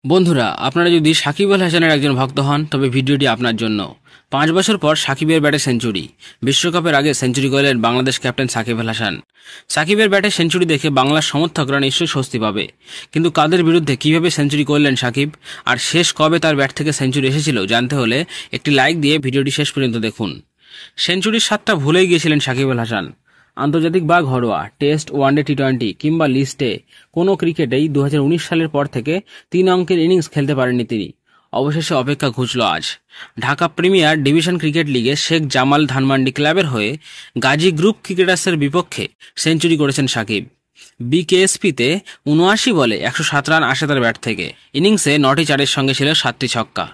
বন্ধুরা, আপনারা যদি সাকিব আল হাসানের একজন ভক্ত হন তবে ভিডিওটি আপনার জন্য। 5 বছর পর সাকিবের ব্যাটে সেঞ্চুরি। বিশ্বকাপের আগে সেঞ্চুরি করলেন বাংলাদেশ ক্যাপ্টেন সাকিব আল হাসান। সাকিবের ব্যাটে সেঞ্চুরি দেখে বাংলার সমর্থকরা নিশ্চয়ই স্বস্তি পাবে, কিন্তু কাদের বিরুদ্ধে কিভাবে সেঞ্চুরি করলেন সাকিব, আর শেষ কবে তার ব্যাট থেকে সেঞ্চুরি এসেছিল জানতে হলে একটি লাইক দিয়ে ভিডিওটি শেষ পর্যন্ত দেখুন। সেঞ্চুরির স্বাদটা ভুলেই গিয়েছিলেন সাকিব আল হাসান। আন্তর্জাতিক বা ঘরোয়া, টেস্ট, ওয়ানডে, টি-20 কিংবা লিস্টে কোনো ক্রিকেটেই 2019 সালের পর থেকে 3 অঙ্কের ইনিংস খেলতে পারেননি তিনি। অবশেষে অপেক্ষা ঘুচল আজ। ঢাকা প্রিমিয়ার ডিভিশন ক্রিকেট লিগে শেখ জামাল ধানমান্ডি ক্লাবের হয়ে গাজী গ্রুপ ক্রিকেটার্সের বিপক্ষে সেঞ্চুরি করেছেন সাকিব। বিকেএসপিতে ৭৯ বলে 107 রান আসে তার ব্যাট থেকে। ইনিংসে 9টি চারের সঙ্গে ছিল 7টি ছক্কা।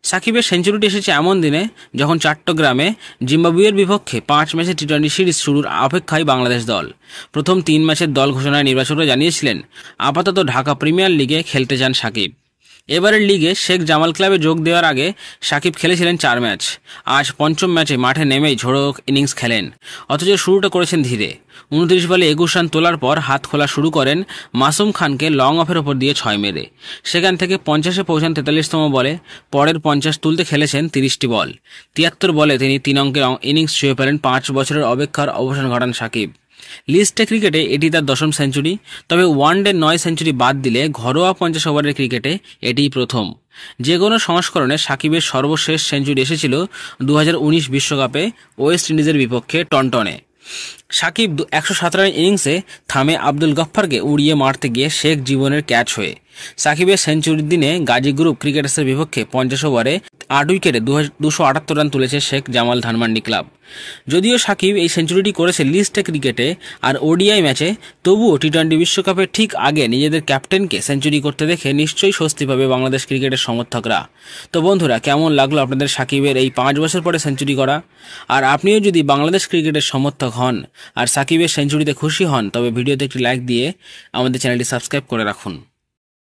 সাকিবের সেঞ্চুরিটি এসেছে এমন দিনে যখন চট্টগ্রামে জিম্বাবুয়ের বিপক্ষে 5 ম্যাচের টি-20 সিরিজ শুরুর অপেক্ষায় বাংলাদেশ দল। প্রথম 3 ম্যাচের দল ঘোষণায় নির্বাচকরা জানিয়েছিলেন আপাতত ঢাকা প্রিমিয়ার লিগে খেলতে চান সাকিব। এবারের লিগে শেখ জামাল ক্লাবে যোগ দেওয়ার আগে সাকিব খেলেছিলেন 4 ম্যাচ। আজ পঞ্চম ম্যাচে মাঠে নেমেই ঝোড়ো ইনিংস খেলেন, অথচ শুরুটা করেছেন ধীরে। 29 বলে 21 রান তোলার পর হাত খোলা শুরু করেন মাসুম খানকে লং অফের ওপর দিয়ে 6 মেরে। সেখান থেকে 50-এ পৌঁছান 43তম বলে। পরের 50 তুলতে খেলেছেন 30টি বল। 73 বলে তিনি 3 অঙ্কের ইনিংস ছুঁয়ে ফেলেন। 5 বছরের অপেক্ষার অবসান ঘটান সাকিব। লিস্টে ক্রিকেটে এটি তার 10ম সেঞ্চুরি, তবে ওয়ানডে 9 সেঞ্চুরি বাদ দিলে ঘরোয়া 50 ওভারের ক্রিকেটে এটিই প্রথম। যে কোনো সংস্করণে সাকিবের সর্বশেষ সেঞ্চুরি এসেছিল 2019 বিশ্বকাপে ওয়েস্ট ইন্ডিজের বিপক্ষে টনটনে। সাকিব 107 রানের ইনিংসে থামে আব্দুল গফফারকে উড়িয়ে মারতে গিয়ে শেখ জীবনের ক্যাচ হয়ে। সাকিবের সেঞ্চুরির দিনে গাজী গ্রুপ ক্রিকেটার্সের বিপক্ষে 50 ওভারে 8 উইকেটে 278 রান তুলেছে শেখ জামাল ধানমান্ডি ক্লাব। যদিও সাকিব এই সেঞ্চুরিটি করেছে লিস্টে ক্রিকেটে আর ওডিআই ম্যাচে, তবুও টি-20 বিশ্বকাপের ঠিক আগে নিজেদের ক্যাপ্টেনকে সেঞ্চুরি করতে দেখে নিশ্চয়ই স্বস্তি পাবে বাংলাদেশ ক্রিকেটের সমর্থকরা। তো বন্ধুরা, কেমন লাগলো আপনাদের সাকিবের এই 5 বছর পরে সেঞ্চুরি করা? আর আপনিও যদি বাংলাদেশ ক্রিকেটের সমর্থক হন আর সাকিবের সেঞ্চুরিতে খুশি হন তবে ভিডিওতে একটি লাইক দিয়ে আমাদের চ্যানেলটি সাবস্ক্রাইব করে রাখুন।